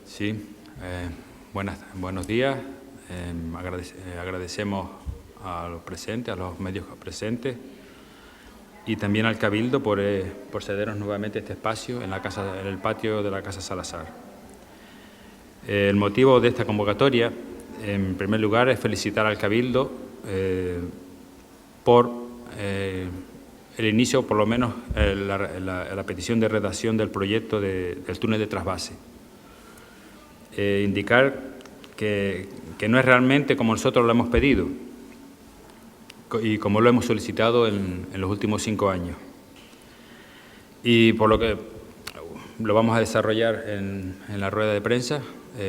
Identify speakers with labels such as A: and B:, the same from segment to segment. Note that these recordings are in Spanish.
A: Sí, buenos días. Agradecemos a los presentes, a los medios presentes y también al Cabildo por cedernos nuevamente este espacio en el patio de la Casa Salazar. El motivo de esta convocatoria, en primer lugar, es felicitar al Cabildo por el inicio, por lo menos la petición de redacción del proyecto del túnel de trasvase. Indicar que no es realmente como nosotros lo hemos pedido y como lo hemos solicitado en los últimos 5 años. Y por lo que lo vamos a desarrollar en la rueda de prensa,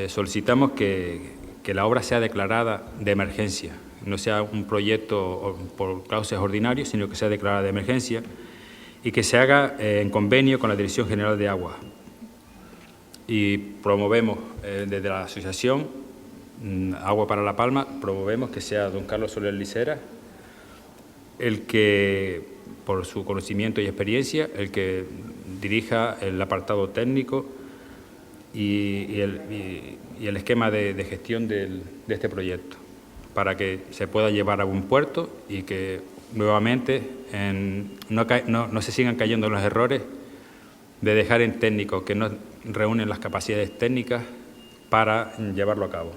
A: solicitamos que la obra sea declarada de emergencia, no sea un proyecto por cauces ordinarios, sino que sea declarada de emergencia y que se haga en convenio con la Dirección General de Aguas. Y promovemos desde la asociación Agua para La Palma, promovemos que sea don Carlos Soler Licera el que, por su conocimiento y experiencia, el que dirija el apartado técnico y el esquema de gestión de este proyecto, para que se pueda llevar a buen puerto y que nuevamente no se sigan cayendo en los errores de dejar en técnicos que no reúnen las capacidades técnicas para llevarlo a cabo.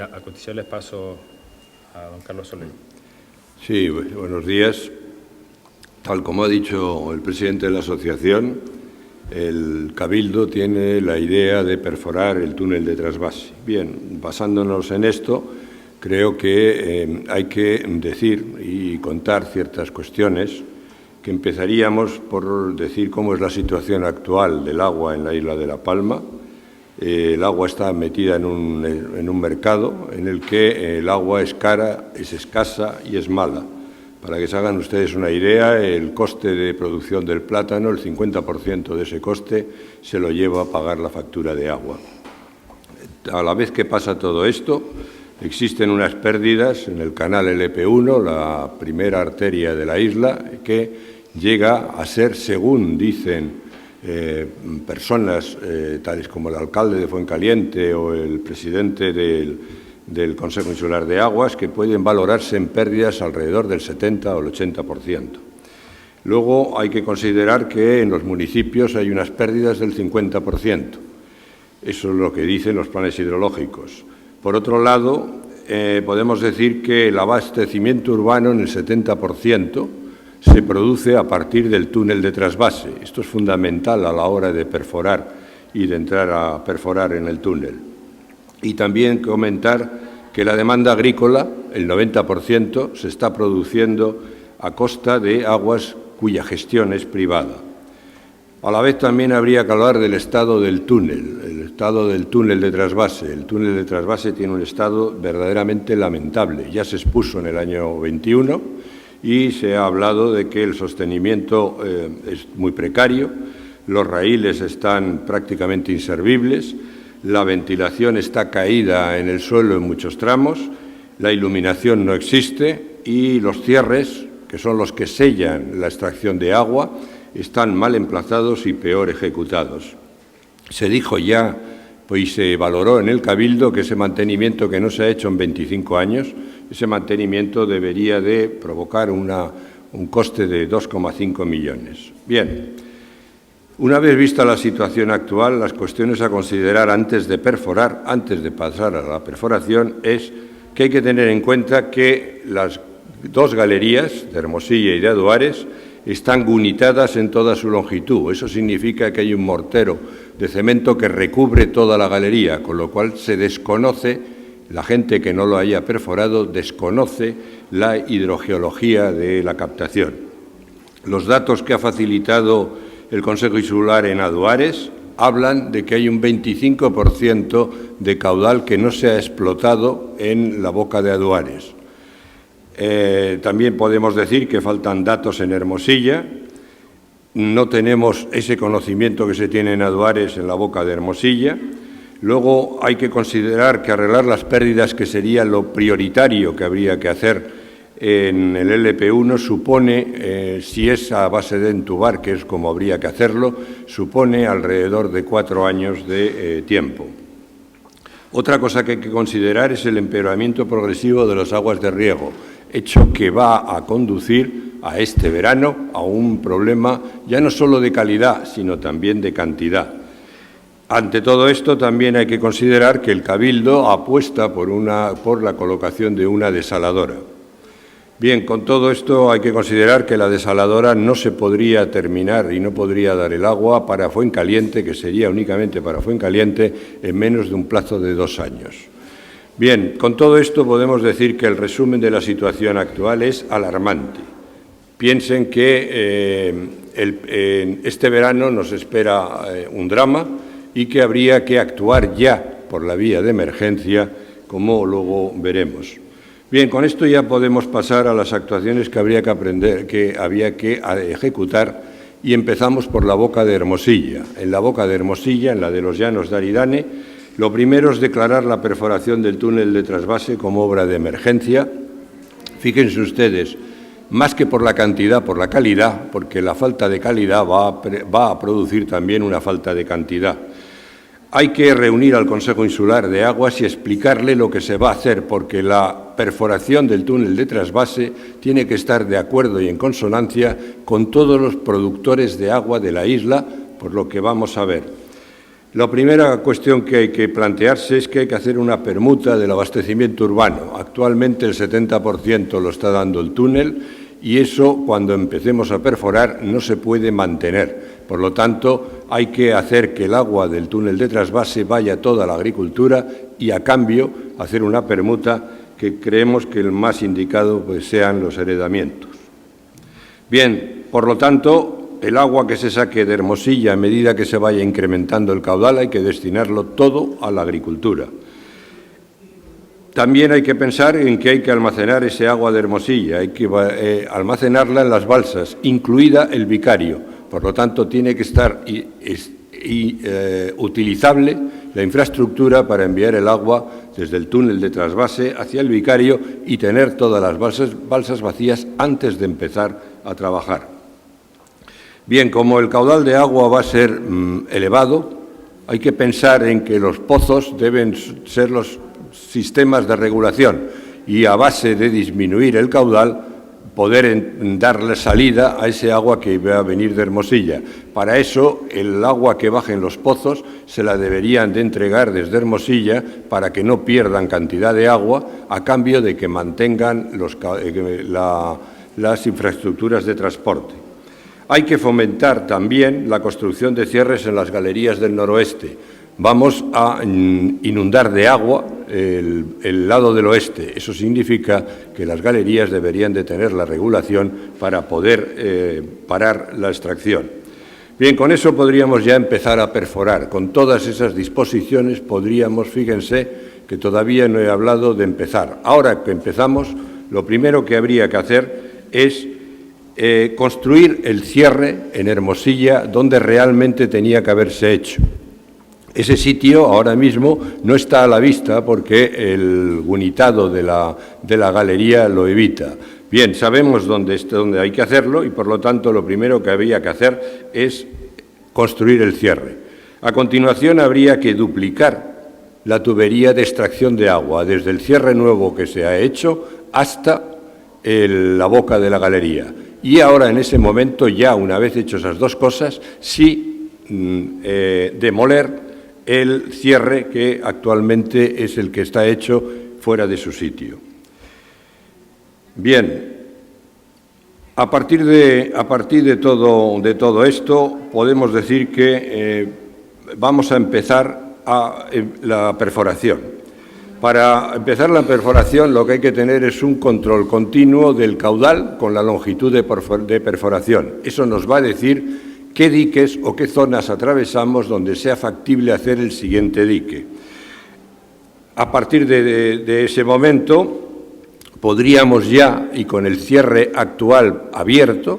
A: A continuación les paso a don Carlos Soler.
B: Sí, buenos días. Tal como ha dicho el presidente de la asociación, el Cabildo tiene la idea de perforar el túnel de trasvase. Bien, basándonos en esto, creo que hay que decir y contar ciertas cuestiones, que empezaríamos por decir cómo es la situación actual del agua en la isla de La Palma. El agua está metida en un mercado en el que el agua es cara, es escasa y es mala. Para que se hagan ustedes una idea, el coste de producción del plátano, el 50% de ese coste se lo lleva a pagar la factura de agua. A la vez que pasa todo esto, existen unas pérdidas en el canal LP1, la primera arteria de la isla, que llega a ser, según dicen personas tales como el alcalde de Fuencaliente o el presidente del Consejo Insular de Aguas, que pueden valorarse en pérdidas alrededor del 70 o el 80%. Luego hay que considerar que en los municipios hay unas pérdidas del 50%. Eso es lo que dicen los planes hidrológicos. Por otro lado, podemos decir que el abastecimiento urbano en el 70% se produce a partir del túnel de trasvase. Esto es fundamental a la hora de perforar y de entrar a perforar en el túnel. Y también comentar que la demanda agrícola, el 90%, se está produciendo a costa de aguas cuya gestión es privada. A la vez también habría que hablar del estado del túnel, el estado del túnel de trasvase. El túnel de trasvase tiene un estado verdaderamente lamentable. Ya se expuso en el año 21 y se ha hablado de que el sostenimiento es muy precario, los raíles están prácticamente inservibles, la ventilación está caída en el suelo en muchos tramos, la iluminación no existe y los cierres, que son los que sellan la extracción de agua, están mal emplazados y peor ejecutados. Se dijo ya, pues se valoró en el Cabildo, que ese mantenimiento que no se ha hecho en 25 años, ese mantenimiento debería de provocar un coste de 2,5 millones. Bien, una vez vista la situación actual, las cuestiones a considerar antes de perforar, antes de pasar a la perforación, es que hay que tener en cuenta que las dos galerías, de Hermosilla y de Aduares, están gunitadas en toda su longitud. Eso significa que hay un mortero de cemento que recubre toda la galería, con lo cual se desconoce, la gente que no lo haya perforado desconoce la hidrogeología de la captación. Los datos que ha facilitado el Consejo Insular en Aduares hablan de que hay un 25% de caudal que no se ha explotado en la boca de Aduares. También podemos decir que faltan datos en Hermosilla. No tenemos ese conocimiento que se tiene en Aduares en la boca de Hermosilla. Luego hay que considerar que arreglar las pérdidas, que sería lo prioritario que habría que hacer en el LP1 supone, si es a base de entubar, que es como habría que hacerlo, supone alrededor de 4 años de tiempo. Otra cosa que hay que considerar es el empeoramiento progresivo de las aguas de riego, hecho que va a conducir a este verano a un problema ya no solo de calidad, sino también de cantidad. Ante todo esto, también hay que considerar que el Cabildo apuesta por la colocación de una desaladora. Bien, con todo esto hay que considerar que la desaladora no se podría terminar y no podría dar el agua para Fuencaliente, que sería únicamente para Fuencaliente, en menos de un plazo de 2 años. Bien, con todo esto podemos decir que el resumen de la situación actual es alarmante. Piensen que este verano nos espera un drama y que habría que actuar ya por la vía de emergencia, como luego veremos. Bien, con esto ya podemos pasar a las actuaciones que había que ejecutar, y empezamos por la boca de Hermosilla. En la boca de Hermosilla, en la de los Llanos de Aridane, lo primero es declarar la perforación del túnel de trasvase como obra de emergencia. Fíjense ustedes, más que por la cantidad, por la calidad, porque la falta de calidad va a producir también una falta de cantidad. Hay que reunir al Consejo Insular de Aguas y explicarle lo que se va a hacer, porque la perforación del túnel de trasvase tiene que estar de acuerdo y en consonancia con todos los productores de agua de la isla, por lo que vamos a ver. La primera cuestión que hay que plantearse es que hay que hacer una permuta del abastecimiento urbano. Actualmente el 70% lo está dando el túnel y eso, cuando empecemos a perforar, no se puede mantener. Por lo tanto, hay que hacer que el agua del túnel de trasvase vaya a toda la agricultura y, a cambio, hacer una permuta que creemos que el más indicado pues, sean los heredamientos. Bien, por lo tanto, el agua que se saque de Hermosilla, a medida que se vaya incrementando el caudal, hay que destinarlo todo a la agricultura. También hay que pensar en que hay que almacenar ese agua de Hermosilla, hay que almacenarla en las balsas, incluida el Vicario. Por lo tanto, tiene que estar utilizable la infraestructura para enviar el agua desde el túnel de trasvase hacia el Vicario y tener todas las balsas vacías antes de empezar a trabajar. Bien, como el caudal de agua va a ser elevado, hay que pensar en que los pozos deben ser los sistemas de regulación y, a base de disminuir el caudal, poder darle salida a ese agua que va a venir de Hermosilla. Para eso, el agua que baje en los pozos se la deberían de entregar desde Hermosilla para que no pierdan cantidad de agua, a cambio de que mantengan las infraestructuras de transporte. Hay que fomentar también la construcción de cierres en las galerías del noroeste. Vamos a inundar de agua el lado del oeste. Eso significa que las galerías deberían de tener la regulación para poder parar la extracción. Bien, con eso podríamos ya empezar a perforar. Con todas esas disposiciones podríamos, fíjense, que todavía no he hablado de empezar. Ahora que empezamos, lo primero que habría que hacer es construir el cierre en Hermosilla donde realmente tenía que haberse hecho. Ese sitio ahora mismo no está a la vista porque el unitado de la galería lo evita. Bien, sabemos dónde hay que hacerlo y, por lo tanto, lo primero que había que hacer es construir el cierre. A continuación, habría que duplicar la tubería de extracción de agua desde el cierre nuevo que se ha hecho hasta la boca de la galería. Y ahora, en ese momento, ya una vez hecho esas dos cosas, sí demoler el cierre que actualmente es el que está hecho fuera de su sitio. Bien, a partir de todo esto, podemos decir que vamos a empezar la perforación. Para empezar la perforación, lo que hay que tener es un control continuo del caudal con la longitud de perforación. Eso nos va a decir qué diques o qué zonas atravesamos donde sea factible hacer el siguiente dique. A partir de ese momento, podríamos ya, y con el cierre actual abierto,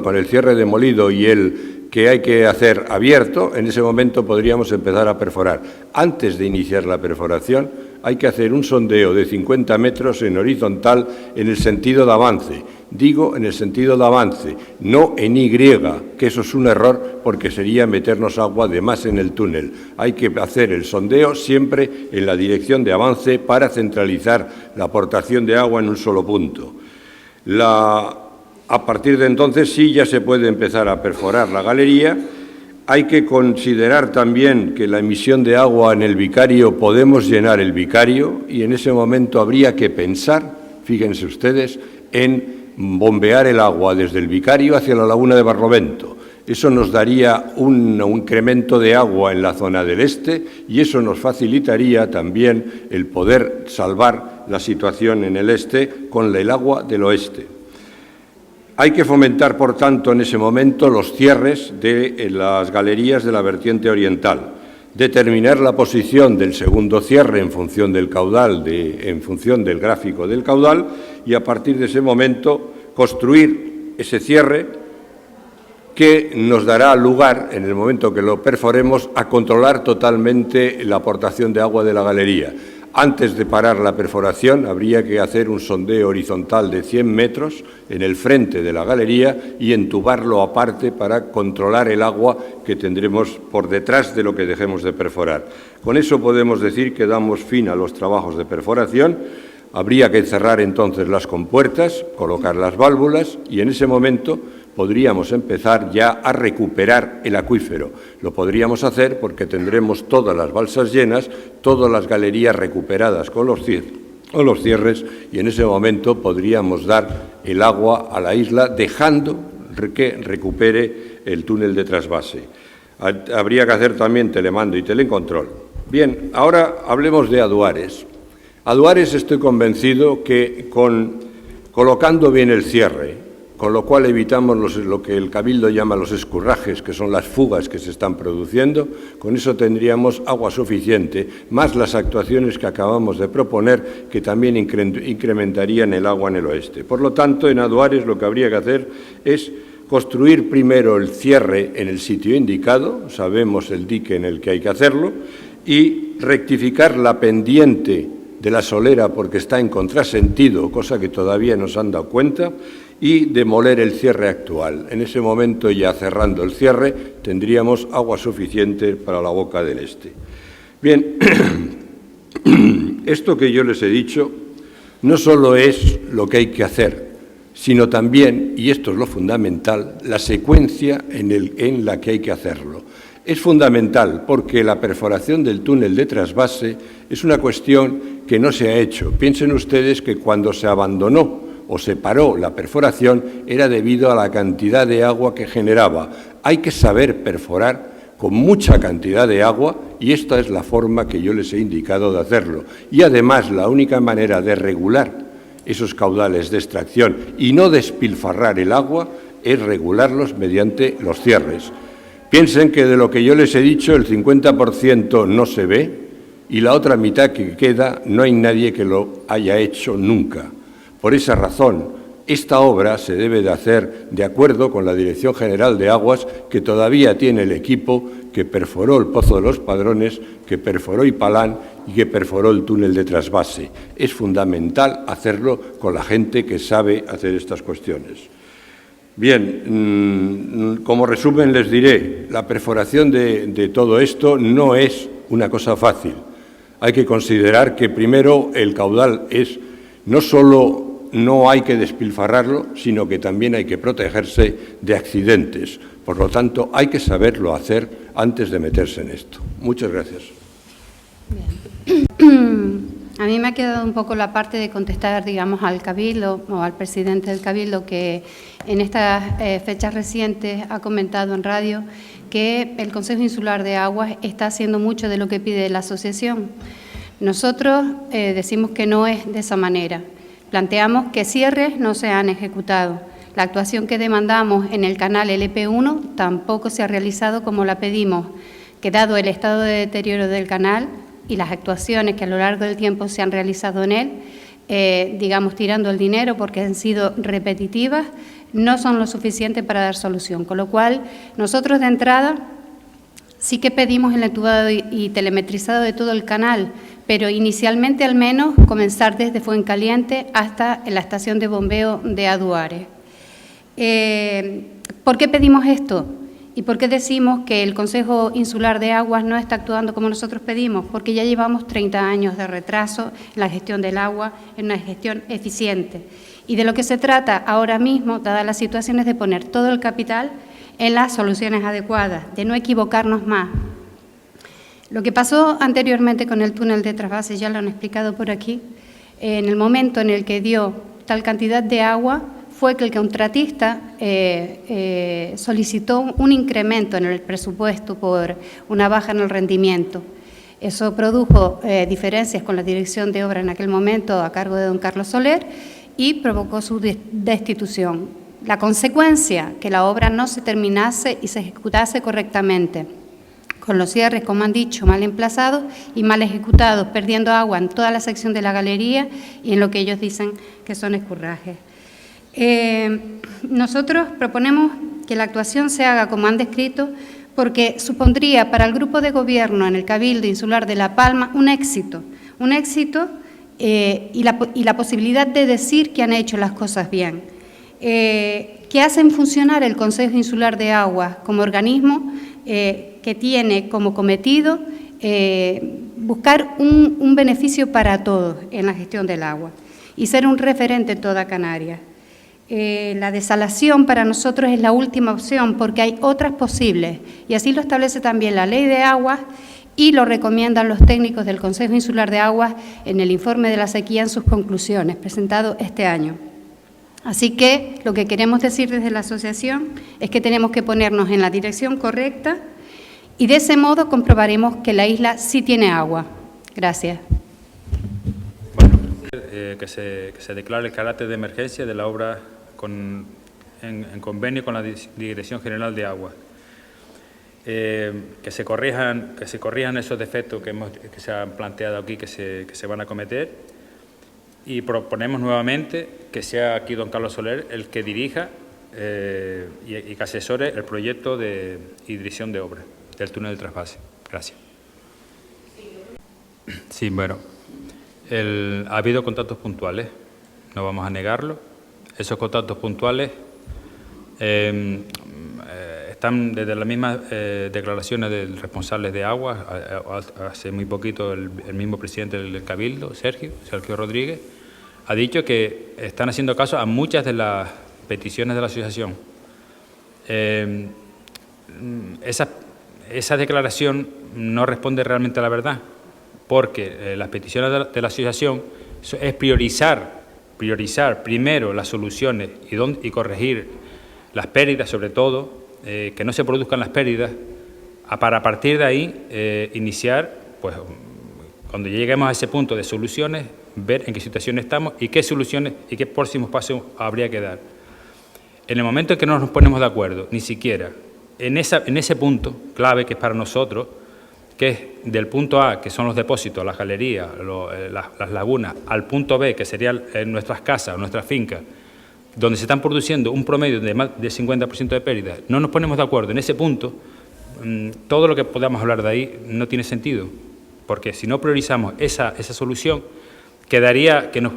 B: con el cierre demolido y el que hay que hacer abierto, en ese momento podríamos empezar a perforar. Antes de iniciar la perforación, hay que hacer un sondeo de 50 metros en horizontal en el sentido de avance. Digo en el sentido de avance, no en Y, que eso es un error porque sería meternos agua de más en el túnel. Hay que hacer el sondeo siempre en la dirección de avance para centralizar la aportación de agua en un solo punto. A partir de entonces sí ya se puede empezar a perforar la galería. Hay que considerar también que la emisión de agua en el vicario podemos llenar el vicario y en ese momento habría que pensar, fíjense ustedes, en bombear el agua desde el vicario hacia la laguna de Barlovento. Eso nos daría un incremento de agua en la zona del este y eso nos facilitaría también el poder salvar la situación en el este con el agua del oeste. Hay que fomentar, por tanto, en ese momento los cierres de las galerías de la vertiente oriental, determinar la posición del segundo cierre en función del caudal, en función del gráfico del caudal, y a partir de ese momento construir ese cierre que nos dará lugar, en el momento que lo perforemos, a controlar totalmente la aportación de agua de la galería. Antes de parar la perforación habría que hacer un sondeo horizontal de 100 metros en el frente de la galería y entubarlo aparte para controlar el agua que tendremos por detrás de lo que dejemos de perforar. Con eso podemos decir que damos fin a los trabajos de perforación. Habría que cerrar entonces las compuertas, colocar las válvulas y en ese momento podríamos empezar ya a recuperar el acuífero. Lo podríamos hacer porque tendremos todas las balsas llenas, todas las galerías recuperadas con los cierres y en ese momento podríamos dar el agua a la isla dejando que recupere el túnel de trasvase. Habría que hacer también telemando y telecontrol. Bien, ahora hablemos de aduares. Aduares estoy convencido que colocando bien el cierre, con lo cual evitamos lo que el Cabildo llama los escurrajes, que son las fugas que se están produciendo, con eso tendríamos agua suficiente, más las actuaciones que acabamos de proponer, que también incrementarían el agua en el oeste. Por lo tanto, en aduares lo que habría que hacer es construir primero el cierre en el sitio indicado, sabemos el dique en el que hay que hacerlo, y rectificar la pendiente de la solera porque está en contrasentido, cosa que todavía no se han dado cuenta, y demoler el cierre actual. En ese momento, ya cerrando el cierre, tendríamos agua suficiente para la boca del este. Bien, esto que yo les he dicho no solo es lo que hay que hacer, sino también, y esto es lo fundamental, la secuencia en la que hay que hacerlo. Es fundamental porque la perforación del túnel de trasvase es una cuestión que no se ha hecho. Piensen ustedes que cuando se abandonó o se paró la perforación era debido a la cantidad de agua que generaba. Hay que saber perforar con mucha cantidad de agua y esta es la forma que yo les he indicado de hacerlo. Y además la única manera de regular esos caudales de extracción y no despilfarrar el agua es regularlos mediante los cierres. Piensen que de lo que yo les he dicho el 50% no se ve y la otra mitad que queda no hay nadie que lo haya hecho nunca. Por esa razón, esta obra se debe de hacer de acuerdo con la Dirección General de Aguas, que todavía tiene el equipo que perforó el Pozo de los Padrones, que perforó Ipalán y que perforó el túnel de trasvase. Es fundamental hacerlo con la gente que sabe hacer estas cuestiones. Bien, como resumen les diré, la perforación de todo esto no es una cosa fácil. Hay que considerar que primero el caudal es no solo no hay que despilfarrarlo, sino que también hay que protegerse de accidentes. Por lo tanto, hay que saberlo hacer antes de meterse en esto. Muchas gracias.
C: Bien. A mí me ha quedado un poco la parte de contestar, digamos, al Cabildo o al presidente del Cabildo, que en estas fechas recientes ha comentado en radio que el Consejo Insular de Aguas está haciendo mucho de lo que pide la asociación. Nosotros decimos que no es de esa manera. Planteamos que cierres no se han ejecutado. La actuación que demandamos en el canal LP1 tampoco se ha realizado como la pedimos, que dado el estado de deterioro del canal y las actuaciones que a lo largo del tiempo se han realizado en él, digamos tirando el dinero porque han sido repetitivas, no son lo suficiente para dar solución. Con lo cual, nosotros de entrada sí que pedimos el entubado y telemetrizado de todo el canal, pero inicialmente al menos comenzar desde Fuencaliente hasta la estación de bombeo de Aduare. ¿Por qué pedimos esto? ¿Y por qué decimos que el Consejo Insular de Aguas no está actuando como nosotros pedimos? Porque ya llevamos 30 años de retraso en la gestión del agua, en una gestión eficiente. Y de lo que se trata ahora mismo, dadas las situaciones, de poner todo el capital en las soluciones adecuadas, de no equivocarnos más. Lo que pasó anteriormente con el túnel de trasvase, ya lo han explicado por aquí, en el momento en el que dio tal cantidad de agua, fue que el contratista solicitó un incremento en el presupuesto por una baja en el rendimiento. Eso produjo diferencias con la dirección de obra en aquel momento a cargo de don Carlos Soler y provocó su destitución. La consecuencia, que la obra no se terminase y se ejecutase correctamente, con los cierres, como han dicho, mal emplazados y mal ejecutados, perdiendo agua en toda la sección de la galería y en lo que ellos dicen que son escurrajes. Nosotros proponemos que la actuación se haga como han descrito, porque supondría para el grupo de gobierno en el Cabildo Insular de La Palma un éxito y la posibilidad de decir que han hecho las cosas bien, que hacen funcionar el Consejo Insular de Aguas como organismo que tiene como cometido buscar un beneficio para todos en la gestión del agua y ser un referente en toda Canarias. La desalación para nosotros es la última opción porque hay otras posibles y así lo establece también la Ley de Aguas y lo recomiendan los técnicos del Consejo Insular de Aguas en el informe de la sequía en sus conclusiones, presentado este año. Así que lo que queremos decir desde la asociación es que tenemos que ponernos en la dirección correcta y de ese modo comprobaremos que la isla sí tiene agua. Gracias.
A: Bueno, que se declare el carácter de emergencia de la obra en convenio con la Dirección General de Aguas. Que se corrijan esos defectos que se han planteado aquí, que se van a cometer, y proponemos nuevamente que sea aquí don Carlos Soler el que dirija y que asesore el proyecto de dirección de obra del túnel de trasvase. Gracias. Sí, bueno, ha habido contactos puntuales, no vamos a negarlo. Esos contactos puntuales están desde las mismas declaraciones del responsable de aguas, hace muy poquito el mismo presidente del Cabildo, Sergio Rodríguez, ha dicho que están haciendo caso a muchas de las peticiones de la asociación. Esa declaración no responde realmente a la verdad, porque las peticiones de la asociación es priorizar primero las soluciones y corregir las pérdidas, sobre todo, que no se produzcan las pérdidas, para a partir de ahí iniciar, pues, cuando lleguemos a ese punto de soluciones, ver en qué situación estamos y qué soluciones y qué próximos pasos habría que dar. En el momento en que no nos ponemos de acuerdo, ni siquiera en ese punto clave que es para nosotros, que es del punto A, que son los depósitos, las galerías, las lagunas, al punto B, que serían nuestras casas, nuestras fincas, donde se están produciendo un promedio de más del 50% de pérdidas, no nos ponemos de acuerdo en ese punto, todo lo que podamos hablar de ahí no tiene sentido, porque si no priorizamos esa solución, quedaría que nos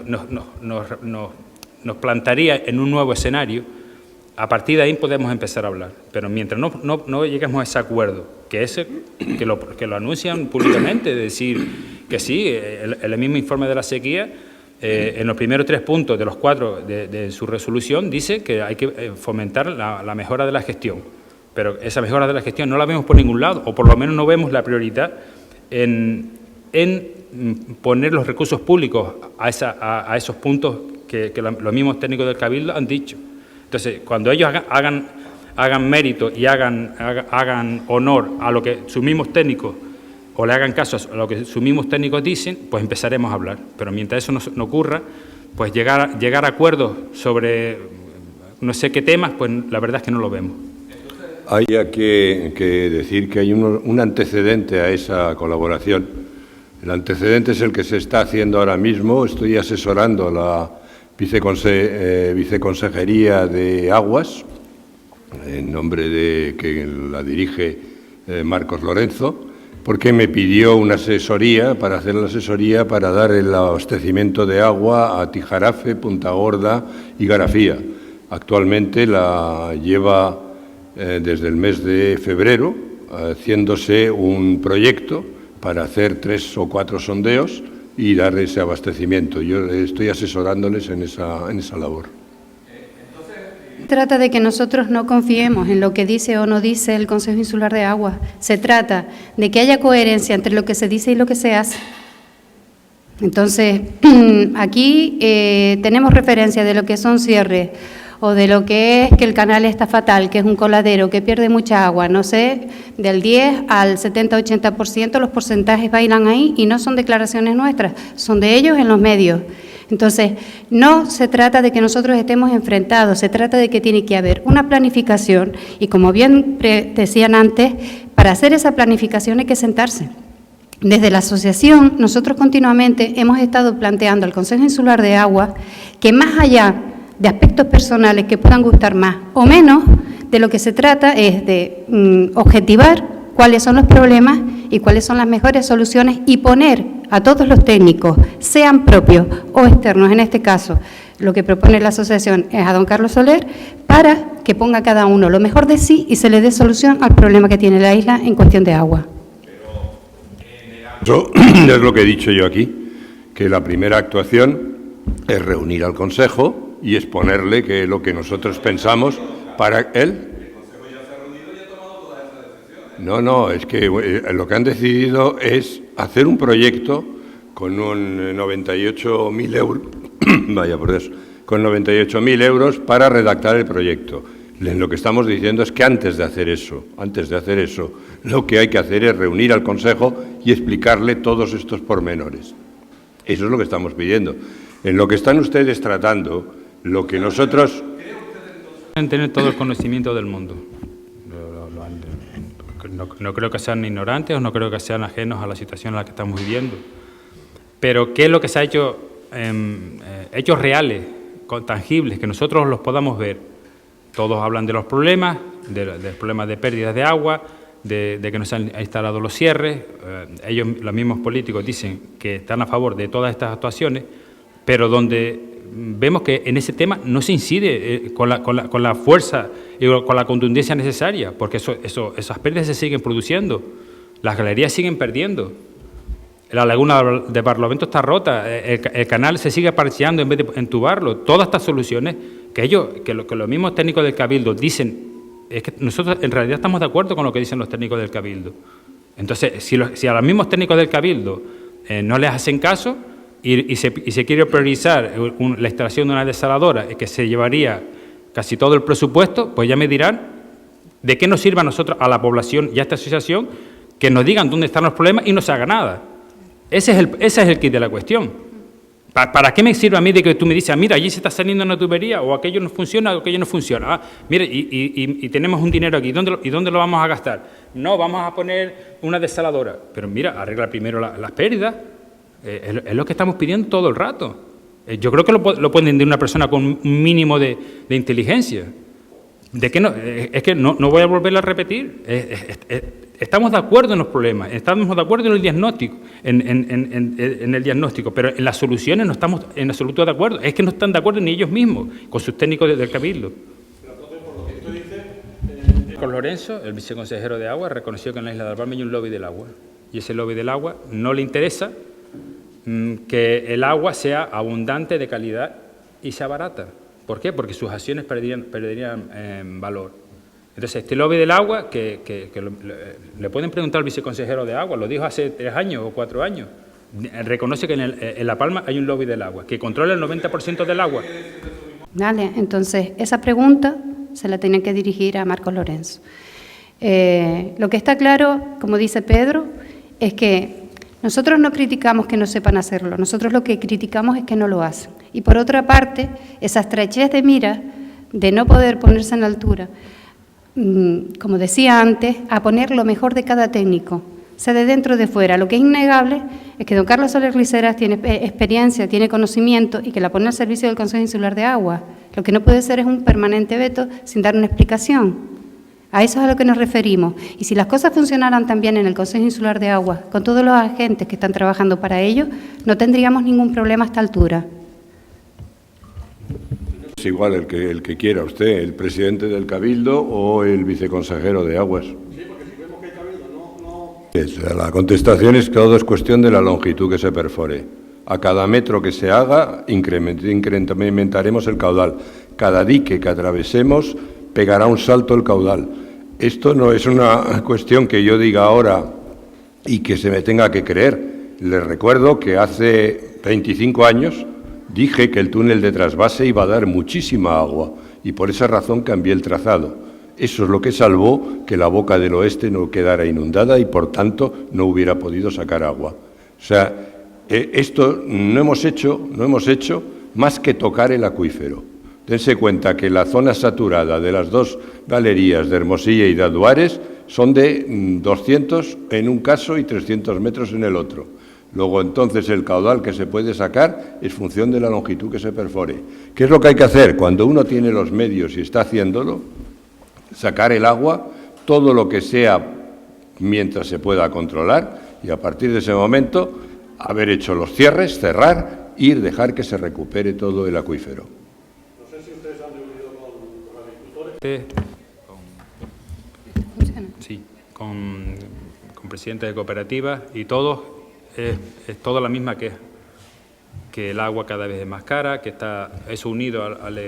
A: plantaría en un nuevo escenario. A partir de ahí podemos empezar a hablar, pero mientras no lleguemos a ese acuerdo, que lo anuncian públicamente, de decir que sí, el mismo informe de la sequía, en los primeros 3 puntos de los 4 de su resolución, dice que hay que fomentar la mejora de la gestión, pero esa mejora de la gestión no la vemos por ningún lado, o por lo menos no vemos la prioridad en poner los recursos públicos a esos puntos que los mismos técnicos del Cabildo han dicho. Entonces, cuando ellos hagan mérito y hagan honor a lo que sus mismos técnicos, o le hagan caso a lo que sus mismos técnicos dicen, pues empezaremos a hablar. Pero mientras eso no ocurra, pues llegar a acuerdos sobre no sé qué temas, pues la verdad es que no lo vemos.
B: Hay que decir que hay un antecedente a esa colaboración. El antecedente es el que se está haciendo ahora mismo. Estoy asesorando a la Viceconsejería de Aguas, en nombre de que la dirige Marcos Lorenzo, porque me pidió una asesoría para hacer la asesoría para dar el abastecimiento de agua a Tijarafe, Punta Gorda y Garafía. Actualmente la lleva desde el mes de febrero, haciéndose un proyecto para hacer 3 o 4 sondeos y dar ese abastecimiento. Yo estoy asesorándoles en esa labor.
C: Trata de que nosotros no confiemos en lo que dice o no dice el Consejo Insular de Agua. Se trata de que haya coherencia entre lo que se dice y lo que se hace. Entonces, aquí tenemos referencia de lo que son cierres o de lo que es que el canal está fatal, que es un coladero, que pierde mucha agua. No sé, del 10 al 70-80% los porcentajes bailan ahí y no son declaraciones nuestras, son de ellos en los medios. Entonces, no se trata de que nosotros estemos enfrentados, se trata de que tiene que haber una planificación y, como bien decían antes, para hacer esa planificación hay que sentarse. Desde la asociación, nosotros continuamente hemos estado planteando al Consejo Insular de Agua que, más allá de aspectos personales que puedan gustar más o menos, de lo que se trata es de objetivar cuáles son los problemas y cuáles son las mejores soluciones y poner a todos los técnicos, sean propios o externos, en este caso, lo que propone la asociación es a don Carlos Soler, para que ponga cada uno lo mejor de sí y se le dé solución al problema que tiene la isla en cuestión de agua.
B: Eso es lo que he dicho yo aquí, que la primera actuación es reunir al Consejo y exponerle que lo que nosotros pensamos para él. No, es que lo que han decidido es hacer un proyecto con un 98.000 euros, vaya por Dios, con 98.000 euros para redactar el proyecto. Lo que estamos diciendo es que antes de hacer eso, lo que hay que hacer es reunir al Consejo y explicarle todos estos pormenores. Eso es lo que estamos pidiendo. En lo que están ustedes tratando, lo que nosotros...
A: Deben tener todo el conocimiento del mundo. No creo que sean ignorantes o no creo que sean ajenos a la situación en la que estamos viviendo. Pero ¿qué es lo que se ha hecho? Hechos reales, tangibles, que nosotros los podamos ver. Todos hablan de los problemas, de problemas de pérdidas de agua, de que no se han instalado los cierres. Ellos, los mismos políticos, dicen que están a favor de todas estas actuaciones, pero donde vemos que en ese tema no se incide con la fuerza y con la contundencia necesaria, porque esas pérdidas se siguen produciendo, las galerías siguen perdiendo, la laguna de Barlovento está rota, el canal se sigue parcheando en vez de entubarlo. Todas estas soluciones que los mismos técnicos del Cabildo dicen, es que nosotros en realidad estamos de acuerdo con lo que dicen los técnicos del Cabildo. Entonces, si a los mismos técnicos del Cabildo no les hacen caso y se quiere priorizar la instalación de una desaladora que se llevaría casi todo el presupuesto, pues ya me dirán de qué nos sirve a nosotros, a la población y a esta asociación, que nos digan dónde están los problemas y no se haga nada. Ese es el kit de la cuestión. ¿Para qué me sirve a mí de que tú me dices, mira, allí se está saliendo una tubería, o aquello no funciona, o aquello no funciona? Mira, y tenemos un dinero aquí, ¿y dónde lo vamos a gastar? No, vamos a poner una desaladora. Pero mira, arregla primero las pérdidas. Es lo que estamos pidiendo todo el rato. Yo creo que lo pueden de una persona con un mínimo de inteligencia. ¿De qué no? Es que no voy a volverlo a repetir. Estamos de acuerdo en los problemas, estamos de acuerdo en el diagnóstico, en el diagnóstico, pero en las soluciones no estamos en absoluto de acuerdo. Es que no están de acuerdo ni ellos mismos, con sus técnicos del Cabildo. Con Lorenzo, el viceconsejero de Agua, reconoció que en la isla de Albalme hay un lobby del agua. Y ese lobby del agua no le interesa que el agua sea abundante, de calidad y sea barata. ¿Por qué? Porque sus acciones perderían valor. Entonces, este lobby del agua, le pueden preguntar al viceconsejero de agua, lo dijo hace 3 años o 4 años, reconoce que en La Palma hay un lobby del agua, que controla el 90% del agua.
C: Vale, entonces, esa pregunta se la tienen que dirigir a Marcos Lorenzo. Lo que está claro, como dice Pedro, es que nosotros no criticamos que no sepan hacerlo, nosotros lo que criticamos es que no lo hacen. Y por otra parte, esa estrechez de mira, de no poder ponerse en la altura, como decía antes, a poner lo mejor de cada técnico, sea de dentro o de fuera. Lo que es innegable es que don Carlos Soler Liceras tiene experiencia, tiene conocimiento y que la pone al servicio del Consejo Insular de Agua. Lo que no puede ser es un permanente veto sin dar una explicación. A eso es a lo que nos referimos. Y si las cosas funcionaran también en el Consejo Insular de Aguas, con todos los agentes que están trabajando para ello, no tendríamos ningún problema a esta altura.
B: Es igual el que quiera usted, el presidente del Cabildo o el viceconsejero de Aguas. Sí, porque si vemos que hay Cabildo, no... La contestación es que todo es cuestión de la longitud que se perfore. A cada metro que se haga, incrementaremos el caudal. Cada dique que atravesemos, pegará un salto el caudal. Esto no es una cuestión que yo diga ahora y que se me tenga que creer. Les recuerdo que hace 25 años dije que el túnel de trasvase iba a dar muchísima agua y por esa razón cambié el trazado. Eso es lo que salvó que la boca del oeste no quedara inundada y, por tanto, no hubiera podido sacar agua. O sea, esto no hemos hecho más que tocar el acuífero. Dense cuenta que la zona saturada de las dos galerías de Hermosilla y de Aduares son de 200 en un caso y 300 metros en el otro. Luego, entonces, el caudal que se puede sacar es función de la longitud que se perfore. ¿Qué es lo que hay que hacer? Cuando uno tiene los medios y está haciéndolo, sacar el agua, todo lo que sea mientras se pueda controlar, y a partir de ese momento haber hecho los cierres, cerrar y dejar que se recupere todo el acuífero.
D: No sé si ustedes han reunido con agricultores.
A: Sí, con presidentes de cooperativas y todos, es toda la misma queja, que el agua cada vez es más cara, que está eso unido al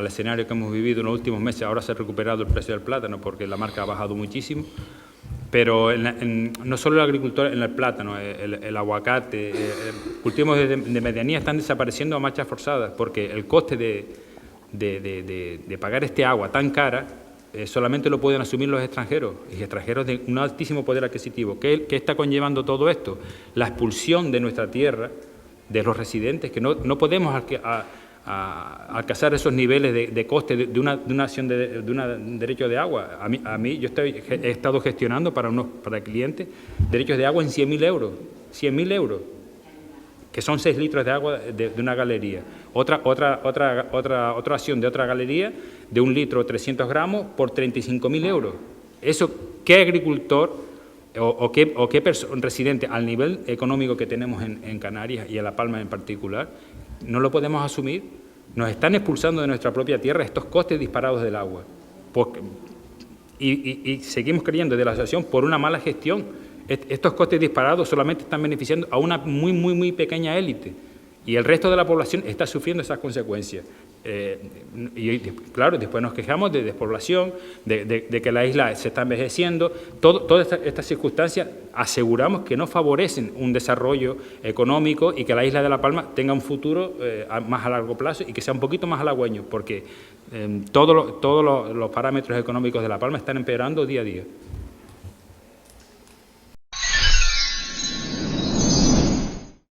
A: escenario que hemos vivido en los últimos meses. Ahora se ha recuperado el precio del plátano porque la marca ha bajado muchísimo, pero no solo el agricultor, en el plátano, el aguacate, cultivos de medianía están desapareciendo a marchas forzadas porque el coste de pagar este agua tan cara solamente lo pueden asumir los extranjeros, y extranjeros de un altísimo poder adquisitivo. ¿Qué está conllevando todo esto? La expulsión de nuestra tierra, de los residentes, que no podemos alcanzar esos niveles de coste de una acción de un derecho de agua. A mí yo he estado gestionando para clientes derechos de agua en 100.000 euros. 100.000 euros, que son 6 litros de agua de una galería. Otra acción de otra galería de 1 litro 300 gramos por 35.000 euros. Eso, ¿qué agricultor o qué residente al nivel económico que tenemos en Canarias y en La Palma en particular, no lo podemos asumir? Nos están expulsando de nuestra propia tierra estos costes disparados del agua. Y seguimos creyendo de la asociación por una mala gestión. Estos costes disparados solamente están beneficiando a una muy pequeña élite y el resto de la población está sufriendo esas consecuencias. Y claro, después nos quejamos de despoblación, de que la isla se está envejeciendo. Todas estas circunstancias aseguramos que no favorecen un desarrollo económico y que la isla de La Palma tenga un futuro más a largo plazo y que sea un poquito más halagüeño, porque todos los parámetros económicos de La Palma están empeorando día a día.